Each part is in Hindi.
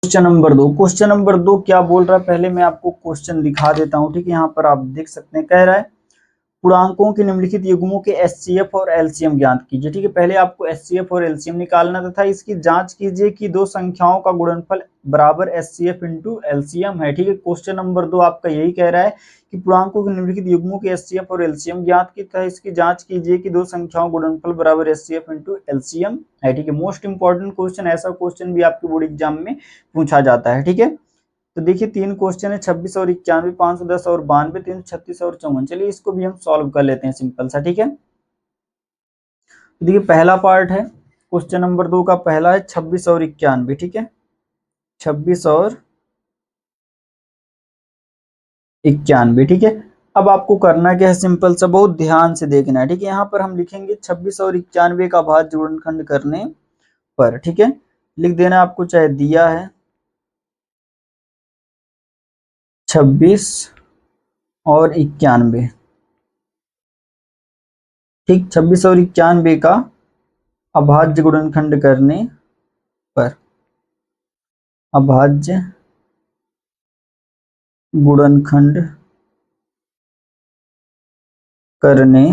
क्वेश्चन नंबर 2 क्या बोल रहा है, पहले मैं आपको क्वेश्चन दिखा देता हूँ। ठीक है, यहाँ पर आप देख सकते हैं, कह रहा है पूर्णांकों के निम्नलिखित युग्मों के एचसीएफ और एलसीएम ज्ञात कीजिए। ठीक है, पहले आपको एचसीएफ और एलसीएम निकालना तथा इसकी जांच कीजिए कि दो संख्याओं का गुणनफल बराबर एचसीएफ इंटू एलसीएम है। ठीक है, क्वेश्चन नंबर 2 आपका यही कह रहा है कि पूर्णांकों के निम्नलिखित युग्मों के एचसीएफ और एलसीएम ज्ञात की तथा इसकी जांच कीजिए कि दो संख्याओं गुणनफल बराबर एचसीएफ इंटू एलसीएम है। ठीक है, मोस्ट इंपॉर्टेंट क्वेश्चन, ऐसा क्वेश्चन भी आपके बोर्ड एग्जाम में पूछा जाता है। ठीक है, तो देखिए 3 क्वेश्चन है, 26 और 91, 510 और 92, 336 और 54। चलिए इसको भी हम सॉल्व कर लेते हैं सिंपल सा। ठीक है, तो देखिए पहला पार्ट है क्वेश्चन नंबर 2 का, पहला है 26 और 91। ठीक है, 26 और 91। ठीक है, अब आपको करना क्या है, सिंपल सा, बहुत ध्यान से देखना है। ठीक है, यहाँ पर हम लिखेंगे 26 और 91 का भाज्य गुणनखंड करने पर। ठीक है, लिख देना आपको, चाहे दिया है 26 और 91। ठीक, 26 और 91 का अभाज्य गुणनखंड करने पर, अभाज्य गुणनखंड करने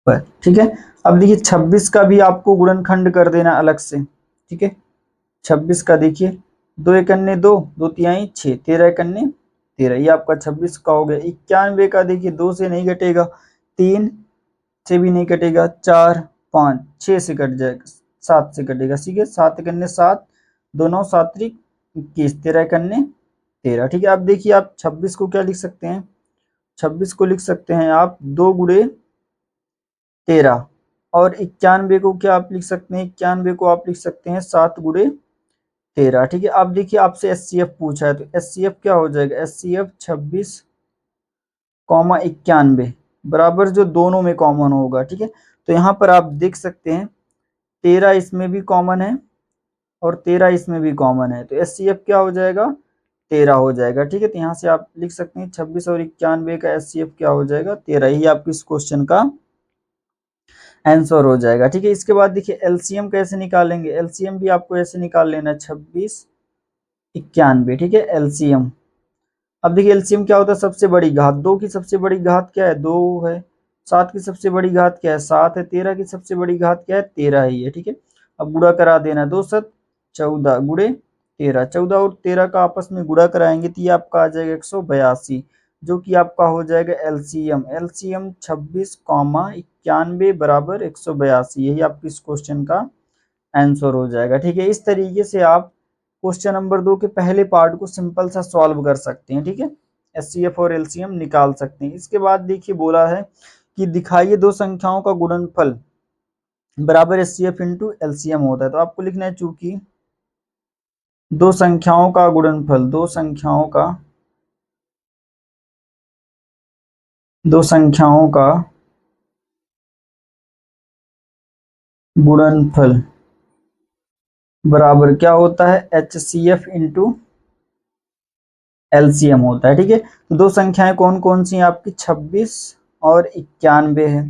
पर। ठीक है, अब देखिए 26 का भी आपको गुणनखंड कर देना अलग से। ठीक है, 26 का देखिए, 2 एकन्ने 2, 2 तिहाई 6, 13 एकन्ने 13, ये आपका 26 का हो गया। 91 का देखिए, 2 से नहीं कटेगा, 3 से भी नहीं कटेगा, 4 5 6 से कट जाएगा, 7 से कटेगा। ठीक है, 7 एकन्ने 7, 2 9 7 त्रिक 21, 13 एकन्ने 13। ठीक है, अब देखिए आप 26 को क्या लिख सकते हैं, 26 को लिख सकते हैं आप 2 गुणे 13, और 91 को क्या आप लिख सकते हैं, 91 को आप लिख सकते हैं 7 गुणे 13। ठीक है, अब देखिए आपसे एचसीएफ पूछा है, तो एचसीएफ क्या हो जाएगा, एचसीएफ 26 कॉमा 91 बराबर जो दोनों में कॉमन होगा। ठीक है, तो यहाँ पर आप देख सकते हैं 13 इसमें भी कॉमन है और 13 इसमें भी कॉमन है, तो एचसीएफ क्या हो जाएगा, 13 हो जाएगा। ठीक है, तो यहाँ से आप लिख सकते हैं 26 और 91 का एचसीएफ क्या हो जाएगा, 13 ही आपके इस क्वेश्चन का आंसर हो जाएगा। ठीक है, इसके बाद देखिए एलसीएम कैसे निकालेंगे, एलसीएम भी आपको ऐसे निकाल लेना, 26 91। ठीक है, एलसीएम, अब देखिए एलसीएम क्या होता है, सबसे बड़ी घात, 2 की सबसे बड़ी घात क्या है, 2 है, 7 की सबसे बड़ी घात क्या है, 7 है, 13 की सबसे बड़ी घात क्या है, 13 ही है। ठीक है, अब गुणा करा देना, 2 7 14 गुणे 13, 14 और 13 का आपस में गुणा कराएंगे तो ये आपका आ जाएगा 182, जो कि आपका हो जाएगा एलसीएम। एलसीएम 26 कॉमा 91 बराबर 182, यही आपके इस क्वेश्चन का आंसर हो जाएगा। ठीक है, इस तरीके से आप क्वेश्चन नंबर 2 के पहले पार्ट को सिंपल सा सॉल्व कर सकते हैं। ठीक है, एचसीएफ और एलसीएम निकाल सकते हैं। इसके बाद देखिए बोला है कि दिखाइए दो संख्याओं का गुणनफल बराबर एचसीएफ इंटू एलसीएम होता है, तो आपको लिखना है, चूंकि दो संख्याओं का गुणनफल, दो संख्याओं का गुणनफल बराबर क्या होता है, एचसीएफ इंटू एलसीएम होता है। ठीक है, तो दो संख्याएं कौन कौन सी हैं आपकी, 26 और 91 है।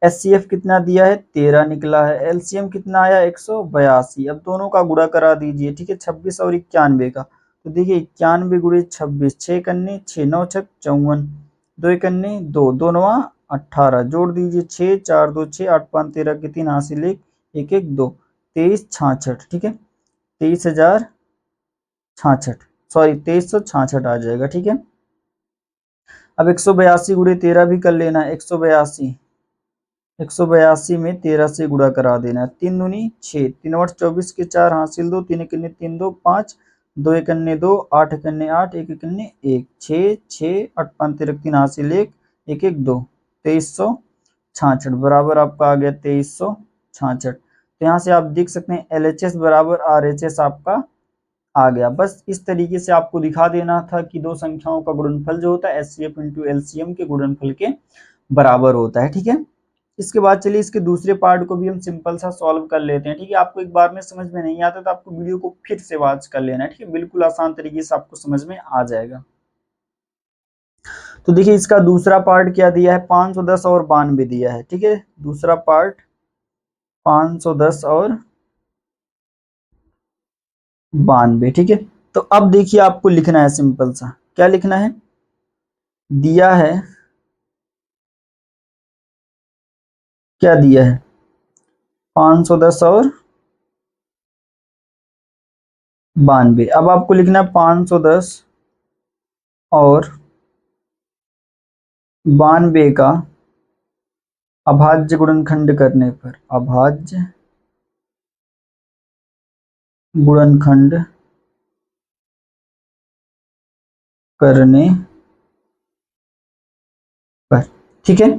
एचसीएफ कितना दिया है, 13 निकला है, एलसीएम कितना आया, 182। अब दोनों का गुणा करा दीजिए। ठीक है, 26 और 91 का, तो देखिए 91 गुणे 26, 6 कन्ने 6 9 छक 54, 2 कन्ने 2 2 9 18, जोड़ दीजिए 6 4 2 6 8 5 13 के 3 हासिल 1 1 1 2, 23 66। ठीक है, 23,066, सॉरी 2366 आ जाएगा। ठीक है, अब 182 गुणे 13 भी कर लेना है, 182 में 13 से गुणा करा देना है, 3 दूनी 6, 3 8 24 के 4 हासिल 2, 3 एकन्ने 3 2 5, 2 एकन्ने 2 8 एकन्ने 8 1 एकन्ने 1, 6 6 8 5 13 3 हासिल 1 1 1 2, 2366 बराबर आपका आ गया 2366। तो यहाँ से आप देख सकते हैं एलएचएस बराबर आरएचएस आपका आ गया। बस इस तरीके से आपको दिखा देना था कि दो संख्याओं का गुणनफल जो होता है एचसीएफ इंटू एलसीएम के गुणनफल के बराबर होता है। ठीक है, इसके बाद चलिए इसके दूसरे पार्ट को भी हम सिंपल सा सॉल्व कर लेते हैं। ठीक है, आपको एक बार में समझ में नहीं आता तो आपको वीडियो को फिर से वॉच कर लेना है। ठीक है, बिल्कुल आसान तरीके से आपको समझ में आ जाएगा। तो देखिए इसका दूसरा पार्ट क्या दिया है, 510 और 92 दिया है। ठीक है, दूसरा पार्ट 510 और 92। ठीक है, तो अब देखिए आपको लिखना है सिंपल सा, क्या लिखना है, दिया है, क्या दिया है, 510 और 92। अब आपको लिखना है 510 और 92 का अभाज्य गुणनखंड करने पर, अभाज्य गुणनखंड करने पर। ठीक है,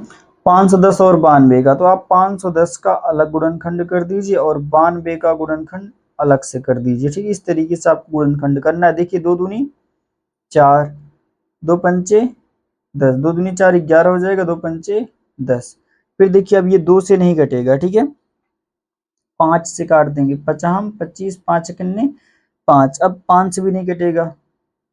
510 और 92 का, तो आप 510 का अलग गुणनखंड कर दीजिए और 92 का गुणनखंड अलग से कर दीजिए। ठीक है, इस तरीके से आपको गुणनखंड करना है। देखिए 2 दूनी 4, 2 पंचे 10, 2 दूनी 4 11 हो जाएगा, 2 पंचे 10। फिर देखिए अब ये 2 से नहीं कटेगा, ठीक है, 5 से काट देंगे, पचाम 25, 5 एकन्ने 5, अब 5 से भी नहीं कटेगा,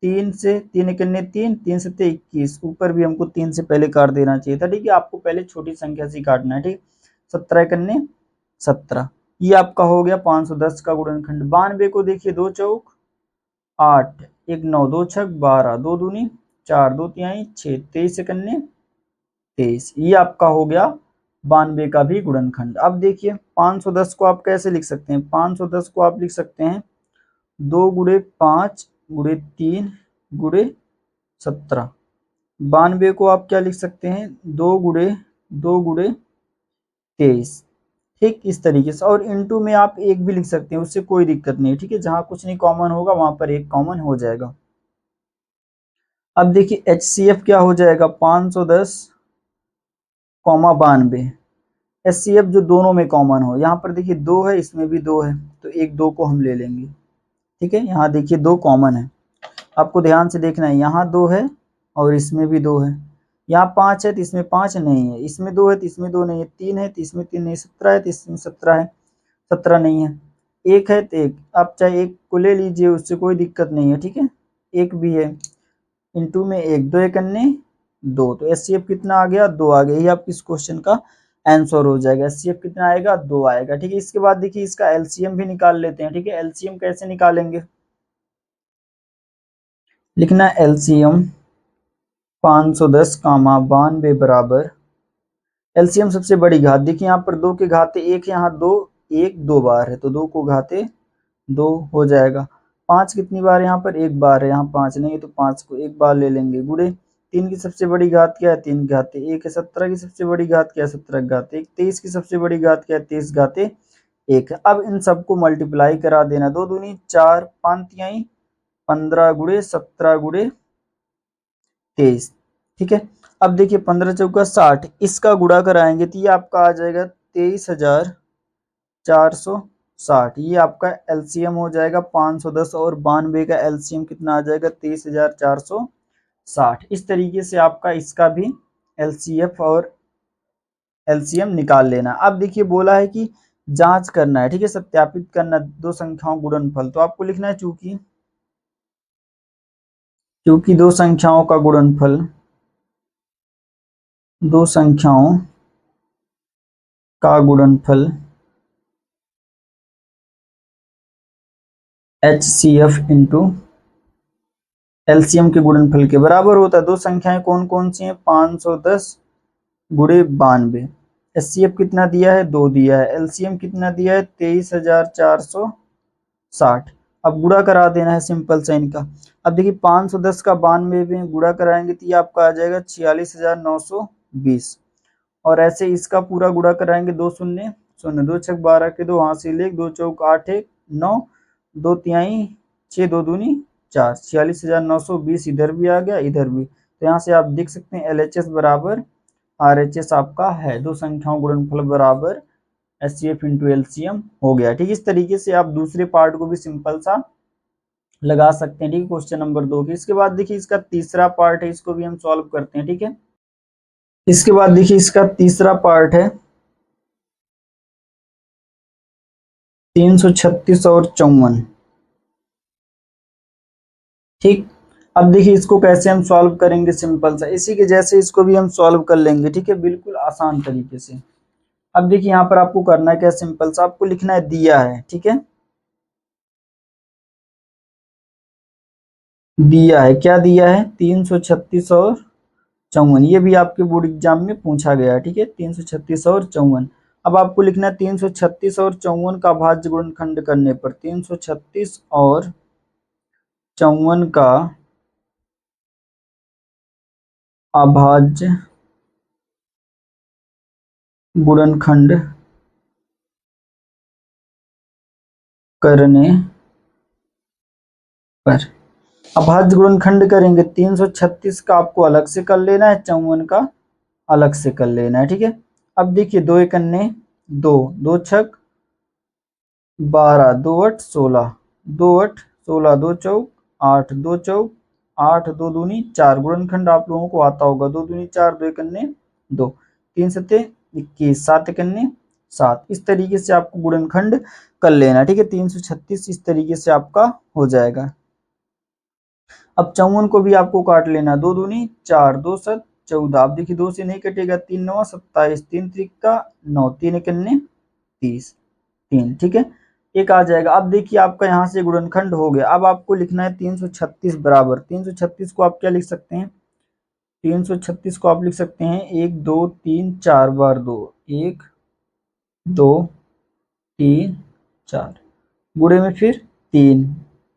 3 से 3 एकन्ने 3, 3 से 21, ऊपर भी हमको 3 से पहले काट देना चाहिए था। ठीक है, आपको पहले छोटी संख्या से काटना है। ठीक, 17 एकन्ने 17, ये आपका हो गया 510 का गुणनखंड। 92 को देखिए 2 चौक 8, 1 9, 2 छक 12, 2 दूनी 4, 2 तिहाई 6, 23 एकन्ने 23, ये आपका हो गया 92 का भी गुणनखंड। अब देखिए 510 को आप कैसे लिख सकते हैं, 510 को आप लिख सकते हैं 2 गुणे 5 गुणे 3 गुणे 17। 92 को आप क्या लिख सकते हैं, 2 गुणे 23। ठीक, इस तरीके से, और इनटू में आप एक भी लिख सकते हैं, उससे कोई दिक्कत नहीं है। ठीक है, जहां कुछ नहीं कॉमन होगा वहां पर एक कॉमन हो जाएगा। अब देखिए HCF क्या हो जाएगा, 510 कॉमा 92। HCF जो दोनों में कॉमन हो, यहाँ पर देखिए 2 है, इसमें भी 2 है, तो एक 2 को हम ले लेंगे। ठीक है, यहाँ देखिए 2 कॉमन है, आपको ध्यान से देखना है, यहाँ 2 है और इसमें भी 2 है, यहाँ 5 है तो इसमें 5 नहीं है, इसमें 2 है तो इसमें 2 नहीं है, 3 है तो इसमें 3 नहीं, 17 है तो इसमें 17 है, 17 नहीं है, 1 है तो 1, आप चाहे 1 को ले लीजिए, उससे कोई दिक्कत नहीं है। ठीक है, 1 भी है, इंटू में 1, 2 एकन्ने 2, तो HCF कितना आ गया, 2 आ गया। ये आपकी इस क्वेश्चन का आंसर हो जाएगा, HCF कितना आएगा, 2 आएगा। ठीक है, इसके बाद देखिए इसका LCM भी निकाल लेते हैं। ठीक है, LCM कैसे निकालेंगे, लिखना LCM 510 कामा 92 बराबर, एलसीएम सबसे बड़ी घात, देखिए यहाँ पर 2 के घाते 1 है, यहाँ 2 1 2 बार है, तो 2 को घाते 2 हो जाएगा। 5 कितनी बार, यहाँ पर 1 बार है, यहाँ 5 नहीं है, तो 5 को 1 बार ले लेंगे, गुणे 3 की सबसे बड़ी घात क्या है, 3 घाते 1 है, 17 की सबसे बड़ी घात क्या है, 17 घाते 1, 23 की सबसे बड़ी घात क्या है, 23 घाते 1 है। अब इन सबको मल्टीप्लाई करा देना, 2 दूनी 4, 5 तिहाई 15 गुणे 17 गुणे 23। ठीक है, अब देखिए 15 चौका 60, इसका गुणा कराएंगे तो ये आपका आ जाएगा 23,460। ये आपका एलसीएम हो जाएगा 510 और 92 का एलसीएम कितना आ जाएगा, 23,460। इस तरीके से आपका इसका भी एलसीएफ और एलसीएम निकाल लेना। अब देखिए बोला है कि जांच करना है, ठीक है, सत्यापित करना दो संख्याओं गुणनफल, तो आपको लिखना है चूंकि दो संख्याओं का गुणनफल, दो संख्याओं का गुणनफल HCF इंटू एलसीएम के गुणनफल के बराबर होता है। दो संख्याएं कौन कौन सी हैं, 510 गुणे 92। HCF कितना दिया है, 2 दिया है, एलसीएम कितना दिया है, 23,460। अब गुणा करा देना है सिंपल सा इनका। अब देखिए 510 का 92 में गुणा कराएंगे तो ये आपका आ जाएगा 46,920, और ऐसे इसका पूरा गुणा कराएंगे, 2 शून्य शून्य, 2 छक 12 के 2, हासिल 1, 2 चौक 8 1 9, 2 तिहाई 6, 2 दूनी 4, 46,920 इधर भी आ गया, इधर भी। तो यहाँ से आप देख सकते हैं LHS बराबर RHS आपका है, दो संख्याओं गुणनफल बराबर HCF इंटू LCM हो गया। ठीक, इस तरीके से आप दूसरे पार्ट को भी सिंपल सा लगा सकते हैं। ठीक है, क्वेश्चन नंबर 2 के। इसके बाद देखिए इसका तीसरा पार्ट है, इसको भी हम सॉल्व करते हैं। ठीक है, इसके बाद देखिए इसका तीसरा पार्ट है 336 और 54। ठीक, अब देखिए इसको कैसे हम सॉल्व करेंगे, सिंपल सा इसी के जैसे इसको भी हम सॉल्व कर लेंगे। ठीक है, बिल्कुल आसान तरीके से। अब देखिए यहाँ पर आपको करना है क्या, सिंपल सा आपको लिखना है दिया है। ठीक है, दिया है, क्या दिया है 336 और 54, ये भी आपके बोर्ड एग्जाम में पूछा गया है, ठीक है 336 और 54। अब आपको लिखना है 336 और 54 का अभाज्य गुणनखंड करने पर 336 और 54 का अभाज्य गुणनखंड करने पर, अभाज्य गुणनखंड करेंगे 336 का आपको अलग से कर लेना है, 54 का अलग से कर लेना है, ठीक है। अब देखिए 2 एकन्ने 2, 2 छक 12, 2 8 16, 2 8 16, 2 चौक 8, 2 चौक 8, 2 दूनी 4, गुणनखंड आप लोगों को आता होगा, 2 दूनी 4, 2 एकन्ने 2, 3 सत्ते 21, 7 एकन्ने 7। इस तरीके से आपको गुणनखंड कर लेना, ठीक है 336 इस तरीके से आपका हो जाएगा। अब 54 को भी आपको काट लेना, 2 दूनी 4, 2 7 14। आप देखिए 2 से नहीं कटेगा, 3 9 27, 3 त्रिका 9, 3 एकन्ने 30, 3, ठीक है एक आ जाएगा। अब देखिए आपका यहाँ से गुणनखंड हो गया। अब आपको लिखना है 336 बराबर, 336 को आप क्या लिख सकते हैं, 336 को आप लिख सकते हैं 1 2 3 4 बार 2, 1 2 3 4, गुणे में फिर 3,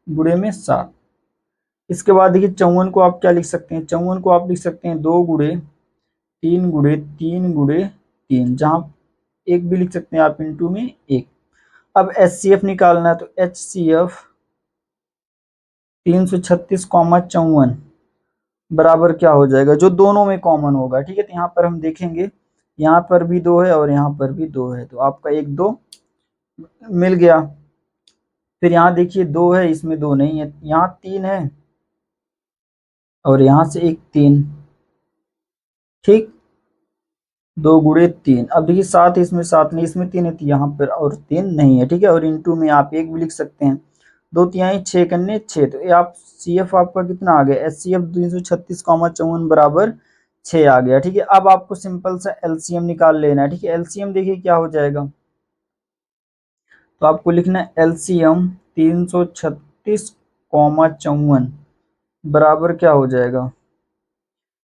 गुणे में 7। इसके बाद देखिए 54 को आप क्या लिख सकते हैं, 54 को आप लिख सकते हैं 2 गुणे 3 गुणे 3 गुणे 3, जहां एक भी लिख सकते हैं आप इंटू में 1। अब HCF निकालना है, तो HCF 336 कॉमा 54 बराबर क्या हो जाएगा, जो दोनों में कॉमन होगा, ठीक है। तो यहाँ पर हम देखेंगे, यहाँ पर भी 2 है और यहाँ पर भी 2 है, तो आपका 1 2 मिल गया। फिर यहाँ देखिए 2 है, इसमें 2 नहीं है, यहाँ 3 है और यहाँ से एक 3, ठीक 2 गुणे 3। अब देखिए 7 इसमें 7 नहीं, इसमें 3 है, तो यहाँ पर और 3 नहीं है, ठीक है। और इंटू में आप 1 भी लिख सकते हैं, 2 तिहाई 6 कन्ने 6, तो ये आप CF आपका कितना आ गया, HCF 336 कॉमा 54 बराबर 6 आ गया, ठीक है। अब आपको सिंपल सा LCM निकाल लेना है, ठीक है। LCM देखिए क्या हो जाएगा, तो आपको लिखना है LCM 336 कॉमा 54 बराबर क्या हो जाएगा,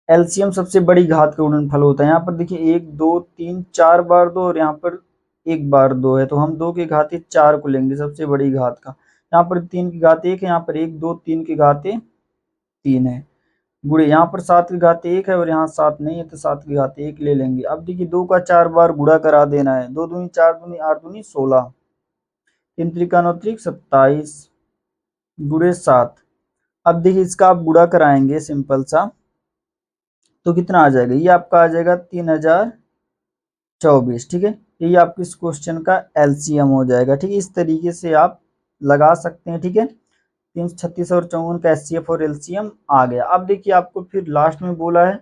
एलसीएम सबसे बड़ी घात का गुणनफल होता है। यहाँ पर देखिए 1 2 3 4 बार 2 और यहाँ पर 1 बार 2 है, तो हम 2 की घाते 4 को लेंगे सबसे बड़ी घात का। यहाँ पर 3 की घात 1 है, यहाँ पर 1 2 3 की घाते 3 है, गुणे यहाँ पर 7 की घाते 1 है और यहाँ 7 नहीं है, तो 7 की घाते 1 ले लेंगे। अब देखिए 2 का 4 बार गुणा करा देना है, 2 दूनी 4 दूनी 8 दूनी 16, 3 त्रिका 9 त्रिक 27 गुणे 7। अब देखिए इसका आप गुणा कराएंगे सिंपल सा, तो कितना आ जाएगा, ये आपका आ जाएगा 3024, ठीक है। यही आपके इस क्वेश्चन का एलसीएम हो जाएगा, ठीक है। इस तरीके से आप लगा सकते हैं, ठीक है। 336 और 54 का एचसीएफ और एलसीएम आ गया। अब देखिए आपको फिर लास्ट में बोला है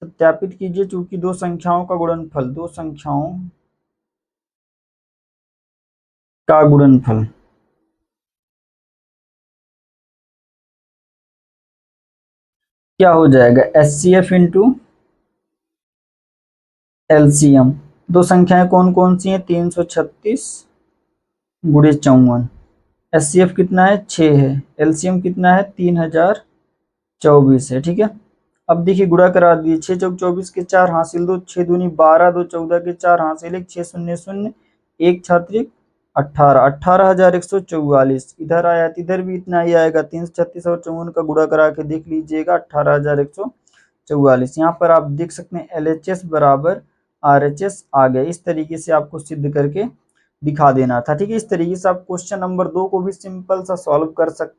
सत्यापित कीजिए, चूंकि दो संख्याओं का गुणनफल, दो संख्याओं का गुणनफल क्या हो जाएगा, एचसीएफ इंटू एलसीएम। दो संख्याएं कौन कौन सी हैं, 336 गुणे 54, एचसीएफ कितना है 6 है, एलसीएम कितना है 3024 है, ठीक है। अब देखिए गुणा करा दिए, 6 चौक 24 के 4 हासिल 2, 6 दूनी 12, 2 14 के 4 हासिल 1, 6 शून्य शून्य 1 छात्रिक 18, 18,144। इधर आया तो इधर भी इतना ही आएगा, 336 और 54 का गुणा करा के देख लीजिएगा 18,144। यहाँ पर आप देख सकते हैं LHS बराबर RHS आ गया। इस तरीके से आपको सिद्ध करके दिखा देना था, ठीक है। इस तरीके से आप क्वेश्चन नंबर 2 को भी सिंपल सा सॉल्व कर सकते